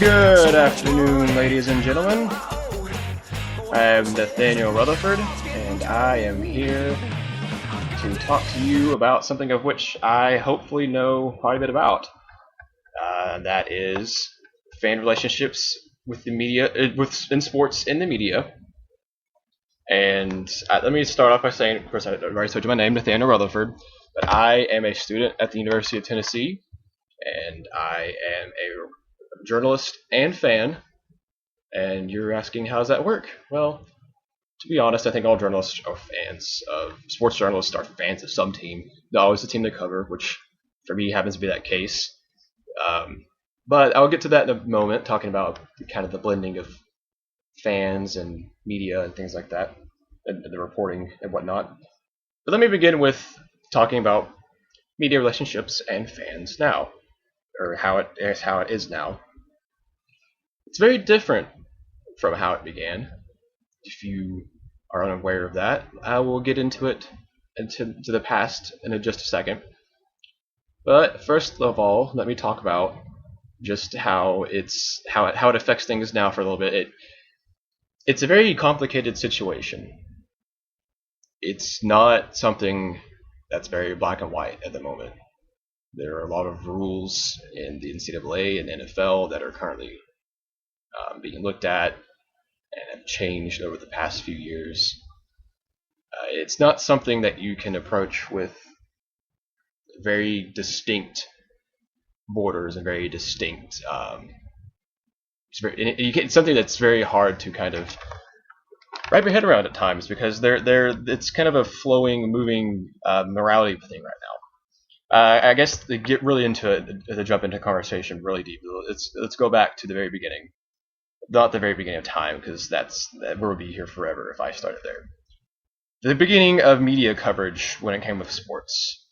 Good afternoon, ladies and gentlemen. I am Nathaniel Rutherford, and I am here to talk to you about something of which I hopefully know quite a bit about. That is fan relationships with the media, in sports in the media. And let me start off by saying, of course, I already told you my name, Nathaniel Rutherford, but I am a student at the University of Tennessee, and I am a journalist and fan. And you're asking, how does that work? Well, to be honest, I think all journalists are fans of sports. Journalists are fans of some team, not always the team they cover, which for me happens to be that case. But I'll get to that in a moment, talking about kind of the blending of fans and media and things like that, and the reporting and whatnot. But let me begin with talking about media relationships and fans now, or how it is now. It's very different from how it began. If you are unaware of that, I will get into it into the past in just a second. But first of all, let me talk about just how it affects things now for a little bit. It's a very complicated situation. It's not something that's very black and white at the moment. There are a lot of rules in the NCAA and NFL that are currently being looked at and have changed over the past few years. It's not something that you can approach with very distinct borders and very distinct. It's something that's very hard to kind of wrap your head around at times, because it's kind of a flowing, moving morality thing right now. I guess to get really into it, to jump into conversation really deep, let's go back to the very beginning. Not the very beginning of time, because that we'll be here forever if I started there. The beginning of media coverage when it came with sports,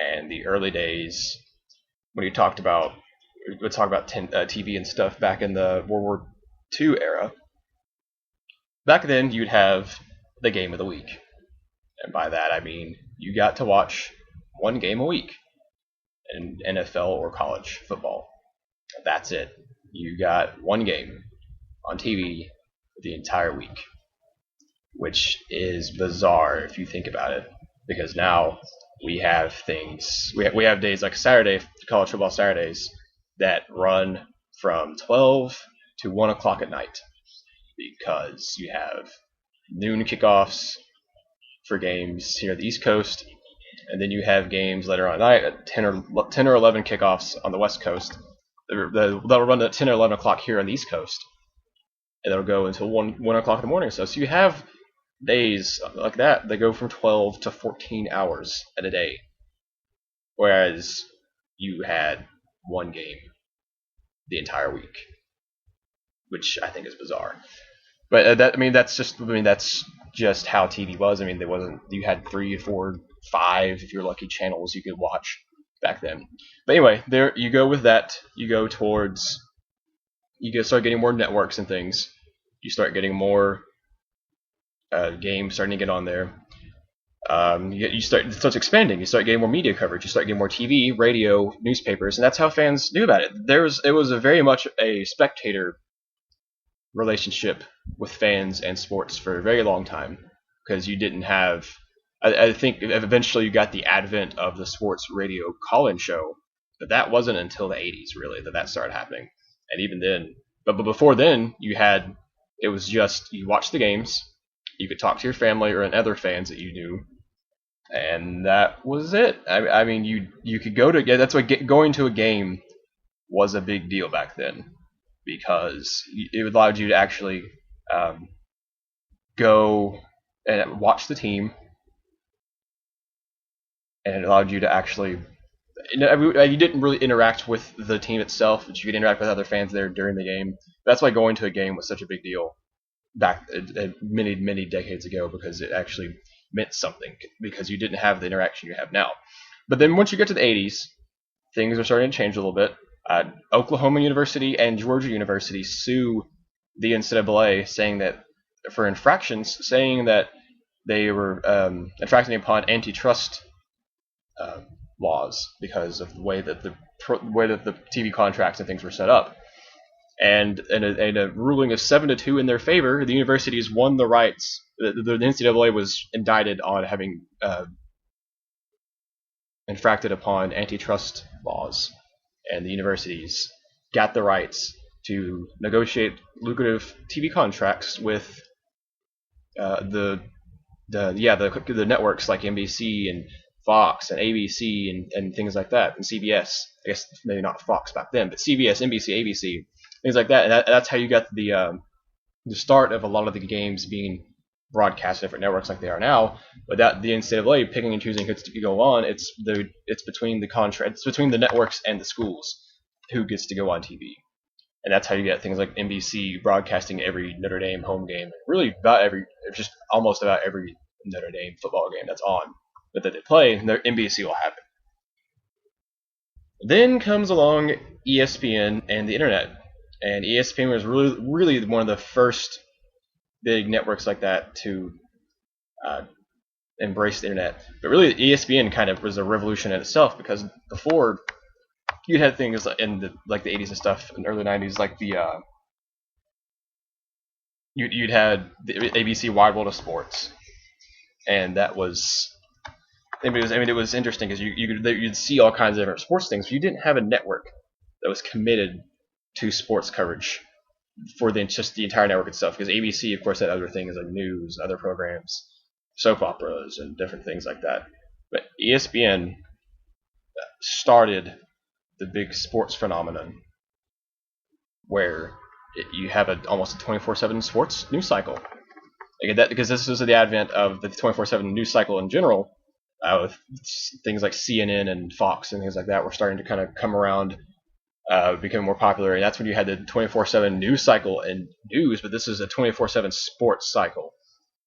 and the early days when we talk about TV and stuff back in the World War II era. Back then, you'd have the game of the week, and by that I mean you got to watch one game a week in NFL or college football. That's it. You got one game on TV the entire week, which is bizarre if you think about it, because now we have things. We have days like Saturday, college football Saturdays, that run from 12 to 1 o'clock at night, because you have noon kickoffs for games here at the East Coast, and then you have games later on at night at 10 or 11 kickoffs on the West Coast. They'll run at 10 or 11 o'clock here on the East Coast, and they'll go until 1 o'clock in the morning. So you have days like that go from 12 to 14 hours in a day, whereas you had one game the entire week, which I think is bizarre. But that's just how TV was. You had 3, 4, 5, if you're lucky, channels you could watch back then. But anyway, there you go with that. You start getting more networks and things. You start getting more games starting to get on there. It starts expanding. You start getting more media coverage. You start getting more TV, radio, newspapers, and that's how fans knew about it. It was a very much a spectator relationship with fans and sports for a very long time, because you didn't have. I think eventually you got the advent of the sports radio call-in show, but that wasn't until the 80s really that started happening. And even then, but before then, it was just you watched the games. You could talk to your family or other fans that you knew, and that was it. You could go to. That's why going to a game was a big deal back then, because it allowed you to actually go and watch the team, and it allowed you to actually. You didn't really interact with the team itself, but you could interact with other fans there during the game. That's why going to a game was such a big deal back many decades ago, because it actually meant something, because you didn't have the interaction you have now. But then once you get to the 80s, things are starting to change a little bit. Oklahoma University and Georgia University sue the NCAA saying that for infractions, saying that they were infracting upon antitrust laws because of the way that the TV contracts and things were set up. And in a ruling of 7-2 in their favor, the universities won the rights. The NCAA was indicted on having infracted upon antitrust laws, and the universities got the rights to negotiate lucrative TV contracts with the networks like NBC and Fox and ABC and things like that, and CBS. I guess maybe not Fox back then, but CBS, NBC, ABC, things like that. And that's how you got the start of a lot of the games being broadcast different networks like they are now. But that the NCAA picking and choosing who gets to go on, it's between the contract, it's between the networks and the schools who gets to go on TV. And that's how you get things like NBC broadcasting every Notre Dame home game, really almost about every Notre Dame football game that's on, but that they play, and NBC will have it. Then comes along ESPN and the internet, and ESPN was really one of the first big networks like that to embrace the internet. But really, ESPN kind of was a revolution in itself, because before you had things in the 80s and stuff, in the early 90s, like you'd had the ABC Wide World of Sports, and that was. It was interesting because you'd see all kinds of different sports things, but you didn't have a network that was committed to sports coverage for just the entire network itself. Because ABC, of course, had other things like news, other programs, soap operas, and different things like that. But ESPN started the big sports phenomenon where you have almost a 24/7 sports news cycle. Because this is the advent of the 24/7 news cycle in general. With things like CNN and Fox and things like that were starting to kind of come around, become more popular, and that's when you had the 24/7 news cycle and news, but this is a 24/7 sports cycle,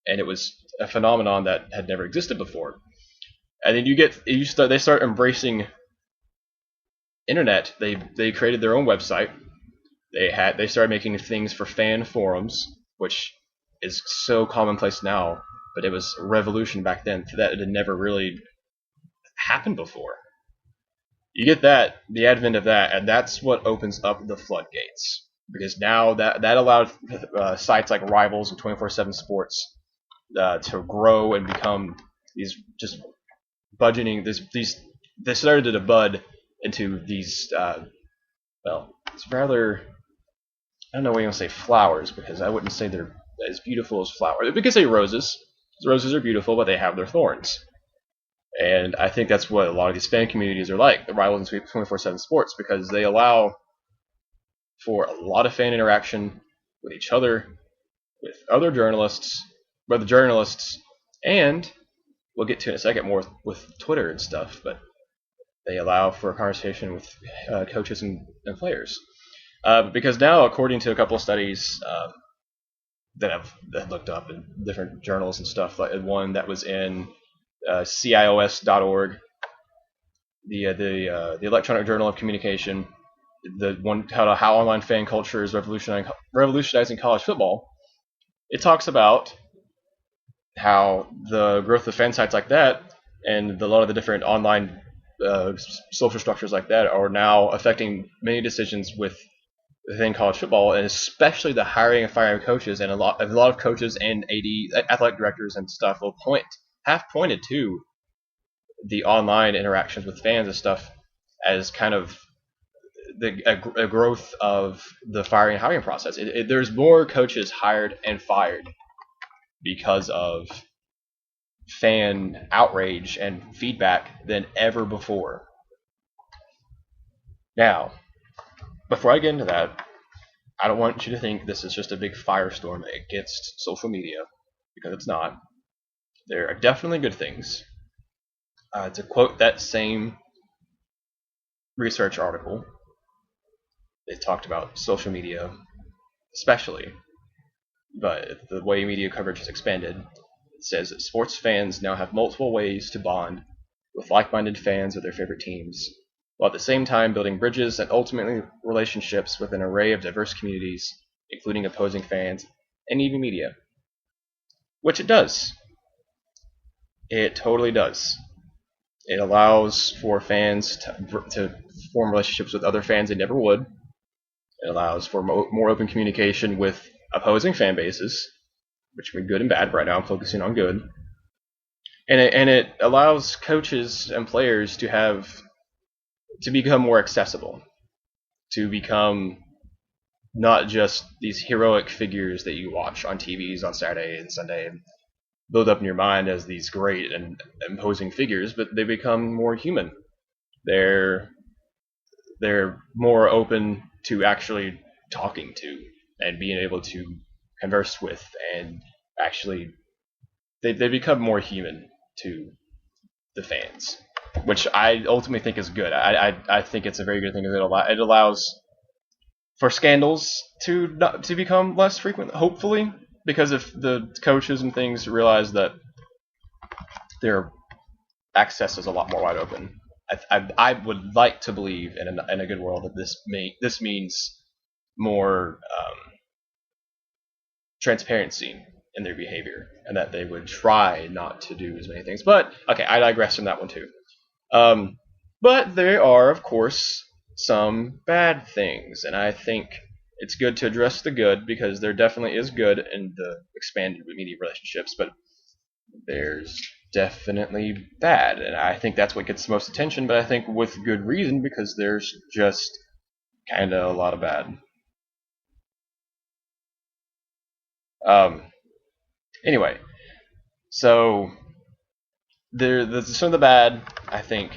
and it was a phenomenon that had never existed before. And then they start embracing internet. They created their own website. They started making things for fan forums, which is so commonplace now. But it was a revolution back then that it had never really happened before. You get the advent of that, and that's what opens up the floodgates. Because now that allowed sites like Rivals and 24/7 Sports to grow and become these just budgeting. They started to bud into these. It's rather. I don't know what you want to say flowers, because I wouldn't say they're as beautiful as flowers. We could say roses. Roses are beautiful, but they have their thorns. And I think that's what a lot of these fan communities are like, the Rivals and 24/7 Sports, because they allow for a lot of fan interaction with each other, with other journalists, and we'll get to in a second more with Twitter and stuff, but they allow for a conversation with coaches and players. Because now, according to a couple of studies, that I've looked up in different journals and stuff, like one that was in CIOS.org, the Electronic Journal of Communication, the one titled "How Online Fan Culture is Revolutionizing College Football." It talks about how the growth of fan sites like that and a lot of the different online social structures like that are now affecting many decisions within college football, and especially the hiring and firing of coaches. And a lot of coaches and athletic directors and stuff have pointed to the online interactions with fans and stuff as kind of a growth of the firing and hiring process. There's more coaches hired and fired because of fan outrage and feedback than ever before. Now, before I get into that, I don't want you to think this is just a big firestorm against social media, because it's not. There are definitely good things. To quote that same research article, they talked about social media especially, but the way media coverage has expanded. It says that sports fans now have multiple ways to bond with like-minded fans of their favorite teams, while at the same time building bridges and ultimately relationships with an array of diverse communities, including opposing fans and even media. Which it does. It totally does. It allows for fans to form relationships with other fans they never would, It allows for more open communication with opposing fan bases, which can be good and bad. Right now, I'm focusing on good, and it allows coaches and players to become more accessible, to become not just these heroic figures that you watch on TVs on Saturday and Sunday and build up in your mind as these great and imposing figures, but they become more human. They're more open to actually talking to and being able to converse with, and actually they become more human to the fans, which I ultimately think is good. I think it's a very good thing. It allows for scandals to become less frequent, hopefully, because if the coaches and things realize that their access is a lot more wide open, I would like to believe in a good world that this means more transparency in their behavior, and that they would try not to do as many things. But okay, I digress from that one too. But there are, of course, some bad things, and I think it's good to address the good, because there definitely is good in the expanded media relationships, but there's definitely bad, and I think that's what gets the most attention, but I think with good reason, because there's just kind of a lot of bad. Anyway, so some of the bad, I think.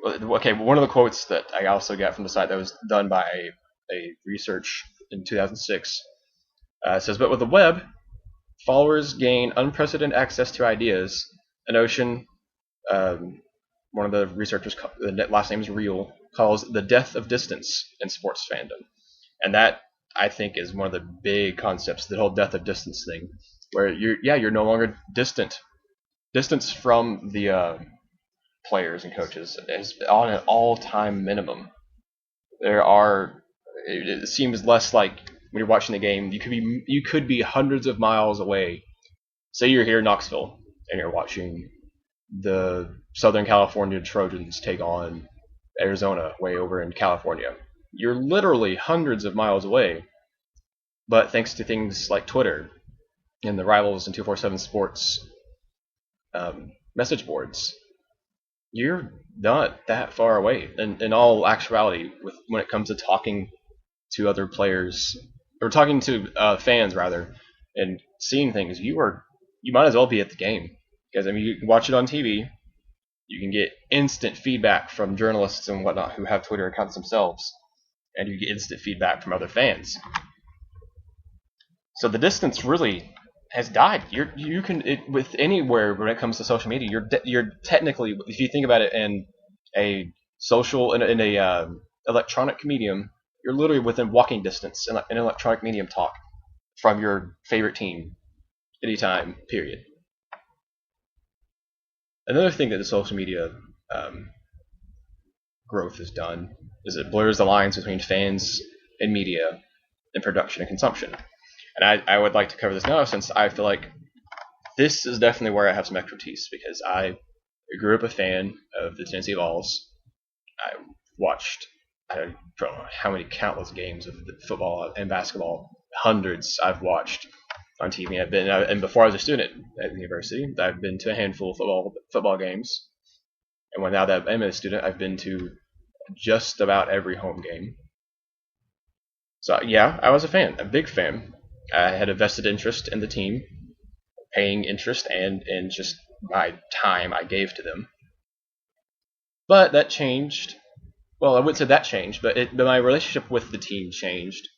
Okay, one of the quotes that I also got from the site that was done by a research in 2006 says, "But with the web, followers gain unprecedented access to ideas. A notion one of the researchers, the last name is Real, calls the death of distance in sports fandom," and that I think is one of the big concepts, the whole death of distance thing, where you're no longer distant. Distance from the players and coaches is on an all-time minimum. It seems less like when you're watching the game, you could be hundreds of miles away. Say you're here in Knoxville and you're watching the Southern California Trojans take on Arizona way over in California. You're literally hundreds of miles away, but thanks to things like Twitter and the Rivals and 247 Sports message boards, you're not that far away. In all actuality, when it comes to talking to other players, or talking to fans rather, and seeing things, you might as well be at the game, because I mean, you can watch it on TV. You can get instant feedback from journalists and whatnot who have Twitter accounts themselves, and you get instant feedback from other fans. So the distance really has died. You can with anywhere when it comes to social media. You're technically, if you think about it in a social in a electronic medium, you're literally within walking distance in an electronic medium talk from your favorite team anytime. Period. Another thing that the social media growth has done is it blurs the lines between fans and media and production and consumption. And I would like to cover this now, since I feel like this is definitely where I have some expertise, because I grew up a fan of the Tennessee Vols. I watched, I don't know how many countless games of football and basketball, hundreds I've watched on TV. And before I was a student at the university, I've been to a handful of football games. And now that I'm a student, I've been to just about every home game. So yeah, I was a fan, a big fan. I had a vested interest in the team, paying interest and just my time I gave to them. But that changed. Well, I wouldn't say that changed, but my relationship with the team changed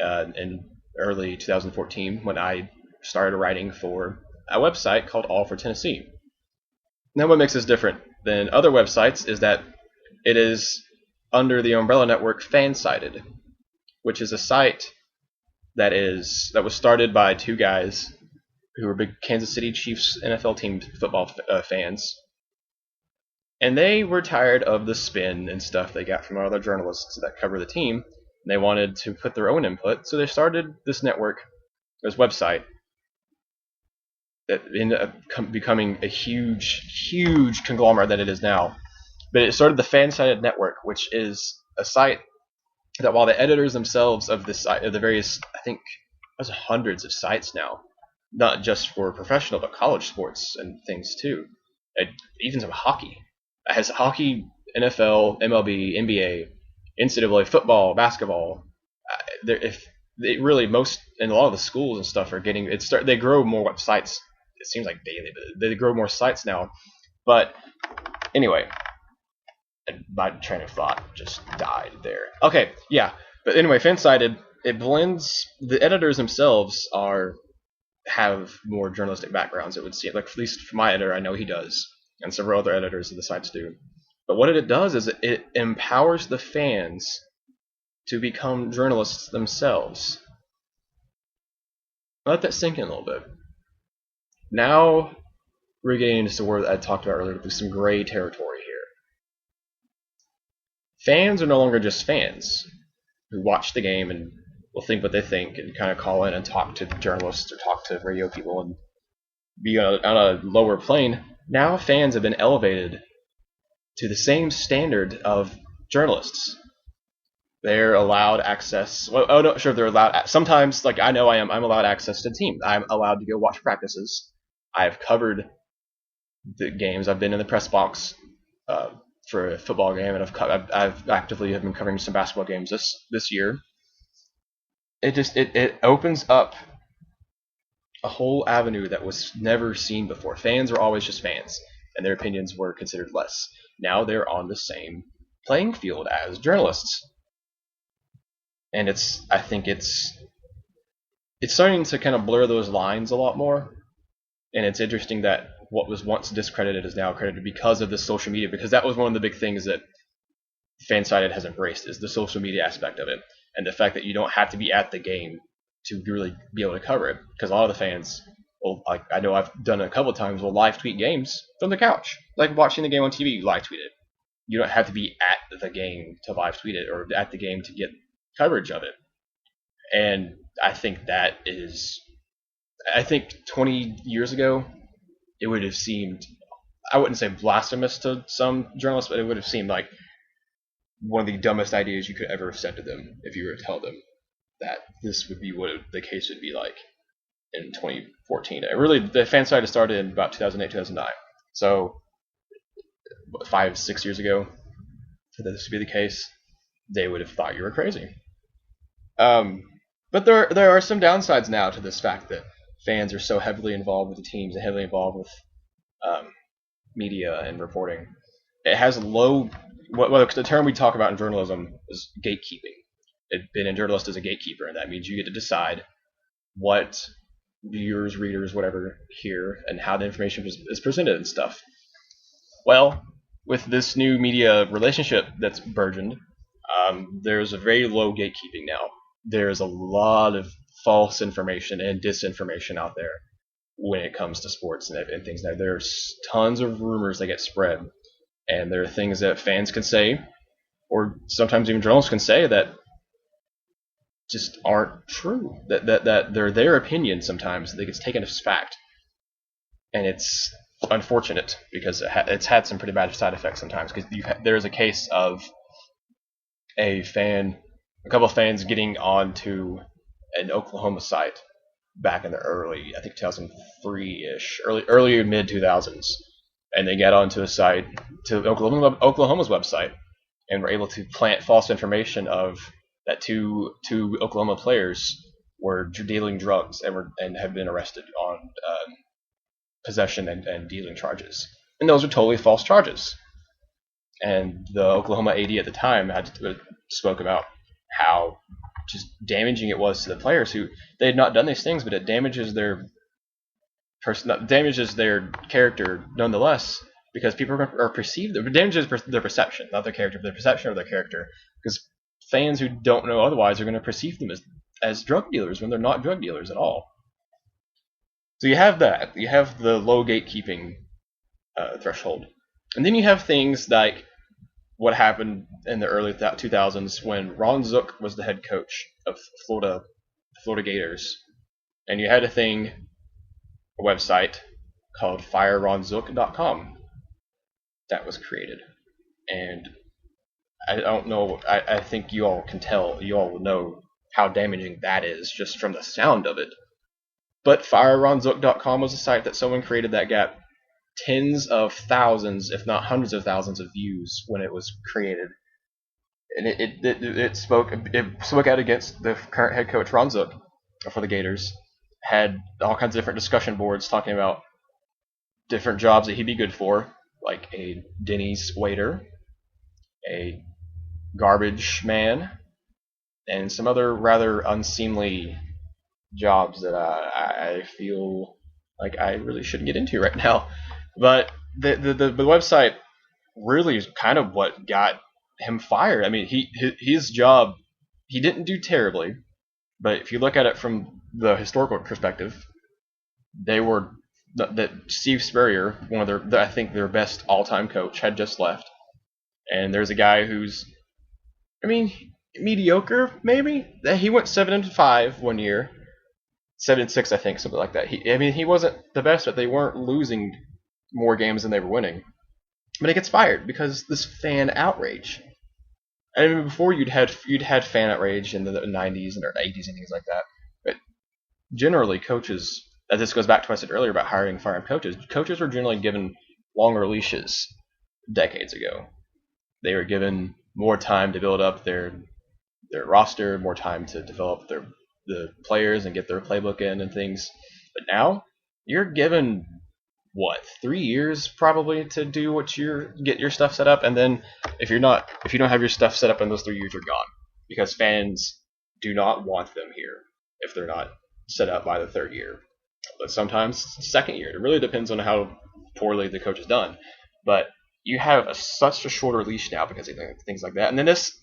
in early 2014 when I started writing for a website called All for Tennessee. Now, what makes this different than other websites is that it is under the umbrella network Fansided, which is a site that was started by two guys who were big Kansas City Chiefs NFL team football fans, and they were tired of the spin and stuff they got from other journalists that cover the team, and they wanted to put their own input, so they started this network, this website, that ended up becoming a huge conglomerate that it is now. But it started the Fansided Network, which is a site that while the editors themselves of the various, I think there's hundreds of sites now, not just for professional but college sports and things too, even some hockey. It has hockey, NFL, MLB, NBA, NCAA, football, basketball. If it really most and a lot of the schools and stuff are getting they grow more websites. It seems like daily, but they grow more sites now. But anyway, my train of thought just died there. Okay, yeah, but anyway, Fansided, it blends. The editors themselves have more journalistic backgrounds. It would seem like, at least for my editor, I know he does, and several other editors of the sites do. But what it does is it empowers the fans to become journalists themselves. Let that sink in a little bit. Now we're getting into the word I talked about earlier, with some gray territory here. Fans are no longer just fans who watch the game and will think what they think and kind of call in and talk to journalists or talk to radio people and be on a lower plane. Now fans have been elevated to the same standard of journalists. They're allowed access. Well, I'm not sure if they're allowed. Sometimes, like I know I'm allowed access to the team. I'm allowed to go watch practices. I've covered the games. I've been in the press box for a football game, and I've actively have been covering some basketball games this year. It opens up a whole avenue that was never seen before. Fans were always just fans, and their opinions were considered less. Now they're on the same playing field as journalists, and I think it's starting to kind of blur those lines a lot more. And it's interesting that what was once discredited is now credited because of the social media, because that was one of the big things that Fansided has embraced, is the social media aspect of it, and the fact that you don't have to be at the game to really be able to cover it, because a lot of the fans, well, like I know I've done it a couple of times, will live tweet games from the couch, like watching the game on TV. You live tweet it. You don't have to be at the game to live tweet it, or at the game to get coverage of it. And I think 20 years ago, it would have seemed, I wouldn't say blasphemous to some journalists, but it would have seemed like one of the dumbest ideas you could ever have said to them if you were to tell them that this would be what the case would be like in 2014. The Fansided started in about 2008, 2009. So 5-6 years ago, for this to be the case, they would have thought you were crazy. But there are some downsides now to this fact that fans are so heavily involved with the teams and heavily involved with media and reporting. It has the term we talk about in journalism is gatekeeping. Being a journalist is a gatekeeper, and that means you get to decide what viewers, readers, whatever, hear and how the information is presented and stuff. Well, with this new media relationship that's burgeoned, there's a very low gatekeeping now. There's a lot of false information and disinformation out there when it comes to sports and things like that. There's tons of rumors that get spread, and there are things that fans can say, or sometimes even journalists can say, that just aren't true. That they're their opinion sometimes. That gets taken as fact, and it's unfortunate because it's had some pretty bad side effects sometimes. Because there's a case of a couple of fans getting onto an Oklahoma site back in the early, I think 2003-ish, early mid 2000s, and they got onto a site, to Oklahoma's website, and were able to plant false information of that two Oklahoma players were dealing drugs and have been arrested on possession and dealing charges, and those are totally false charges. And the Oklahoma AD at the time spoke about how just damaging it was to the players, who they had not done these things, but it damages their character nonetheless, because people are perceived. It damages their perception, not their character, but their perception of their character, because fans who don't know otherwise are going to perceive them as drug dealers when they're not drug dealers at all. So you have that. You have the low gatekeeping threshold, and then you have things like what happened in the early 2000s when Ron Zook was the head coach of Florida Gators, and you had a website called FireRonZook.com that was created, and I don't know. I think you all can tell. You all know how damaging that is just from the sound of it. But FireRonZook.com was a site that someone created that got tens of thousands, if not hundreds of thousands, of views when it was created, and it spoke out against the current head coach Ron Zook for the Gators. Had all kinds of different discussion boards talking about different jobs that he'd be good for, like a Denny's waiter, a garbage man, and some other rather unseemly jobs that I feel like I really shouldn't get into right now. But the website really is kind of what got him fired. I mean, his job, he didn't do terribly, but if you look at it from the historical perspective, they were that Steve Spurrier, one of their I think their best all-time coach, had just left, and there's a guy who's, I mean, mediocre maybe. He went 7-5 one year, 7-6 I think, something like that. I mean, he wasn't the best, but they weren't losing more games than they were winning. But he gets fired because this fan outrage. I mean, before you'd had fan outrage in the 90s and 80s and things like that. But generally, coaches, as this goes back to what I said earlier about hiring and firing coaches, coaches were generally given longer leashes decades ago. They were given more time to build up their roster, more time to develop the players and get their playbook in and things. But now you're given 3 years probably to do get your stuff set up, and then if you don't have your stuff set up in those 3 years, you're gone, because fans do not want them here if they're not set up by the third year. But sometimes second year. It really depends on how poorly the coach has done. But you have such a shorter leash now because of things like that. And then this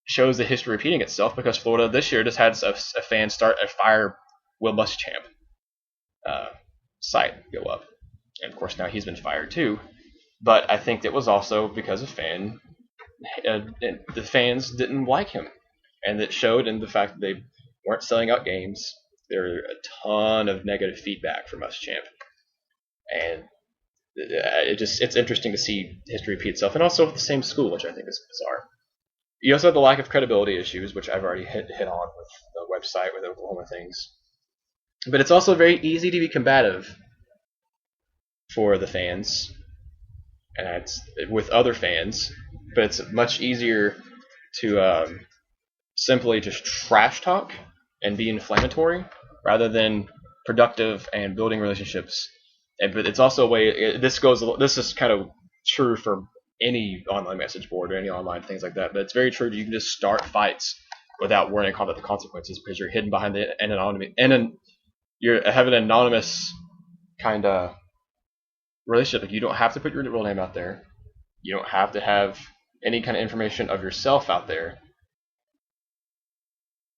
shows the history repeating itself, because Florida this year just had a fan start a Fire Will Muschamp site go up. And of course now he's been fired too. But I think it was also because the fans didn't like him. And it showed in the fact that they weren't selling out games. There were a ton of negative feedback from Muschamp. And it's interesting to see history repeat itself, and also with the same school, which I think is bizarre. You also have the lack of credibility issues, which I've already hit on with the website, with Oklahoma things. But it's also very easy to be combative for the fans, and it's with other fans, but it's much easier to simply just trash talk and be inflammatory rather than productive and building relationships. But it's also a way. This is kind of true for any online message board or any online things like that. But it's very true. You can just start fights without worrying about the consequences, because you're hidden behind the anonymity, and you have an anonymous kind of relationship. Like, you don't have to put your real name out there. You don't have to have any kind of information of yourself out there.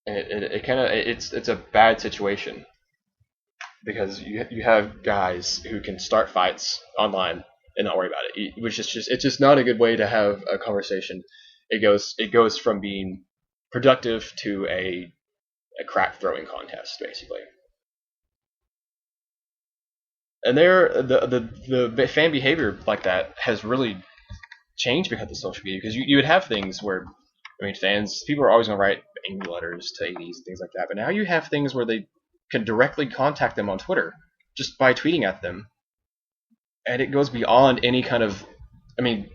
And it's a bad situation, because you have guys who can start fights online and not worry about it, which is it's just not a good way to have a conversation. It goes from being productive to a crack throwing contest, basically. And the fan behavior like that has really changed because of social media, because you would have things where, I mean, people are always going to write angry letters to ADs, things like that, but now you have things where they can directly contact them on Twitter just by tweeting at them, and it goes beyond any kind of, I mean,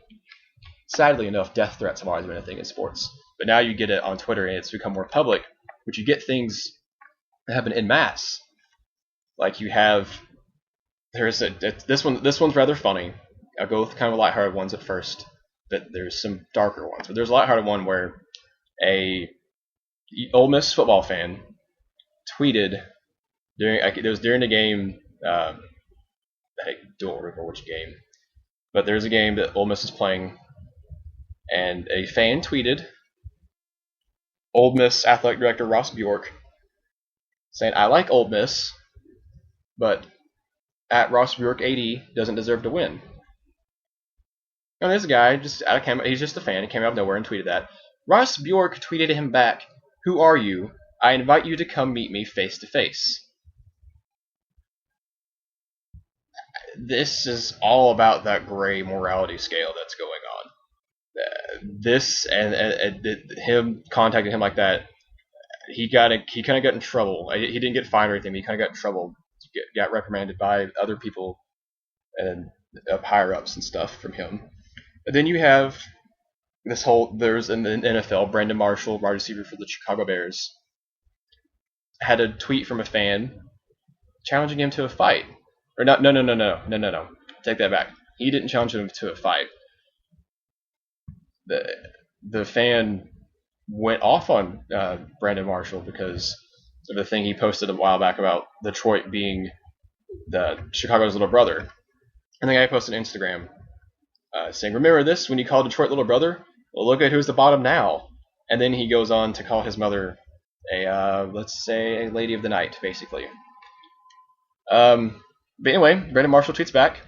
sadly enough, death threats have always been a thing in sports, but now you get it on Twitter and it's become more public, which you get things that happen en masse. Like you have, this one's rather funny. I'll go with kind of lighthearted ones at first, but there's some darker ones. But there's a lighthearted one where a Ole Miss football fan tweeted during the game. I don't remember which game, but there's a game that Ole Miss is playing, and a fan tweeted Ole Miss athletic director Ross Bjork saying, "I like Ole Miss, but at Ross Bjork AD doesn't deserve to win." And this guy he's just a fan. He came out of nowhere and tweeted that. Ross Bjork tweeted him back, "Who are you? I invite you to come meet me face to face." This is all about that gray morality scale that's going on. This and him contacting him like that, he kind of got in trouble. He didn't get fined or anything. But he kind of got in trouble. Got reprimanded by other people and higher ups and stuff from him. And then you have there's in the NFL, Brandon Marshall, wide receiver for the Chicago Bears, had a tweet from a fan challenging him to a fight. Or not? No. Take that back. He didn't challenge him to a fight. The fan went off on Brandon Marshall because of the thing he posted a while back about Detroit being the Chicago's little brother. And the guy posted on Instagram saying, "Remember this when you called Detroit little brother? Well, look at who's the bottom now." And then he goes on to call his mother let's say a lady of the night, basically. But anyway, Brandon Marshall tweets back,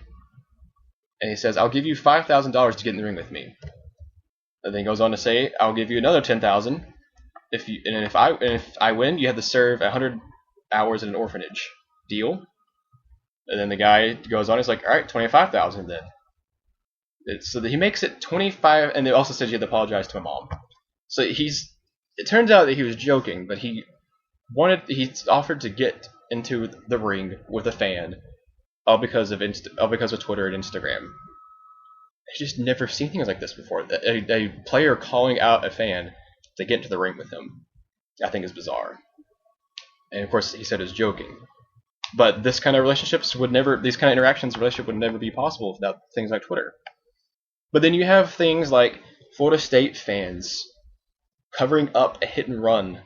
and he says, "I'll give you $5,000 to get in the ring with me." And then he goes on to say, "I'll give you another $10,000 if I win, you have to serve 100 hours in an orphanage. Deal?" And then the guy goes on, he's like, "All right, 25,000 then." So that he makes it 25, and it also says you have to apologize to my mom. So it turns out that he was joking, but he offered to get into the ring with a fan, all because of Twitter and Instagram. I just never seen things like this before. A player calling out a fan to get into the ring with him, I think, is bizarre. And of course, he said it was joking. But this kind of these kind of relationship would never be possible without things like Twitter. But then you have things like Florida State fans covering up a hit and run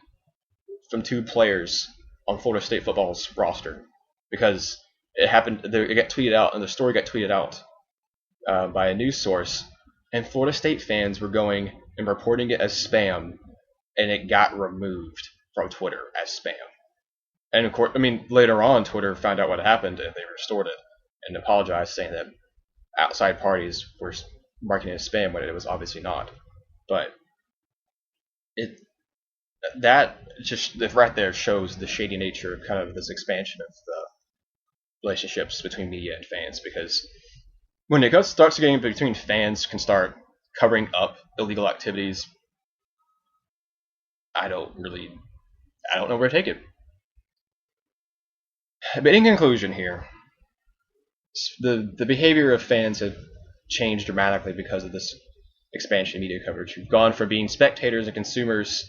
from two players on Florida State football's roster because it happened. It got tweeted out, and the story got tweeted out by a news source, and Florida State fans were going and reporting it as spam, and it got removed from Twitter as spam. And of course, later on, Twitter found out what happened, and they restored it and apologized, saying that outside parties were marking it as spam when it was obviously not. But that just right there shows the shady nature of kind of this expansion of the relationships between media and fans, because when it starts getting between fans can start covering up illegal activities, I don't know where to take it. But in conclusion here, the behavior of fans have changed dramatically because of this expansion of media coverage. We've gone from being spectators and consumers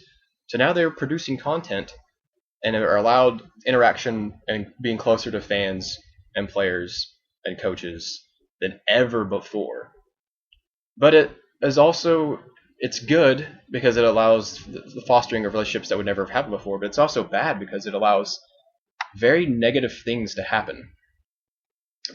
to now they're producing content and are allowed interaction and being closer to fans and players and coaches than ever before. But it's good because it allows the fostering of relationships that would never have happened before, but it's also bad because it allows very negative things to happen.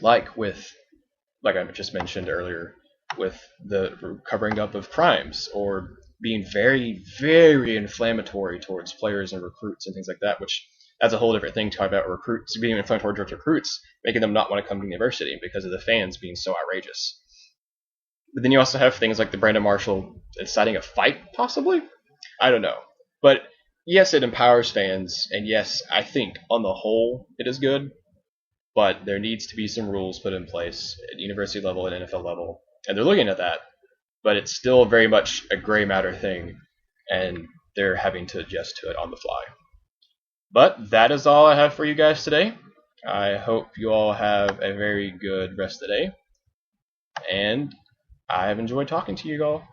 Like I just mentioned earlier, with the covering up of crimes, or being very, very inflammatory towards players and recruits and things like that, which that's a whole different thing to talk about recruits, being inflammatory towards recruits, making them not want to come to university because of the fans being so outrageous. But then you also have things like the Brandon Marshall inciting a fight, possibly? I don't know. But yes, it empowers fans, and yes, I think on the whole it is good, but there needs to be some rules put in place at university level and NFL level, and they're looking at that, but it's still very much a gray matter thing, and they're having to adjust to it on the fly. But that is all I have for you guys today. I hope you all have a very good rest of the day, and I have enjoyed talking to you all.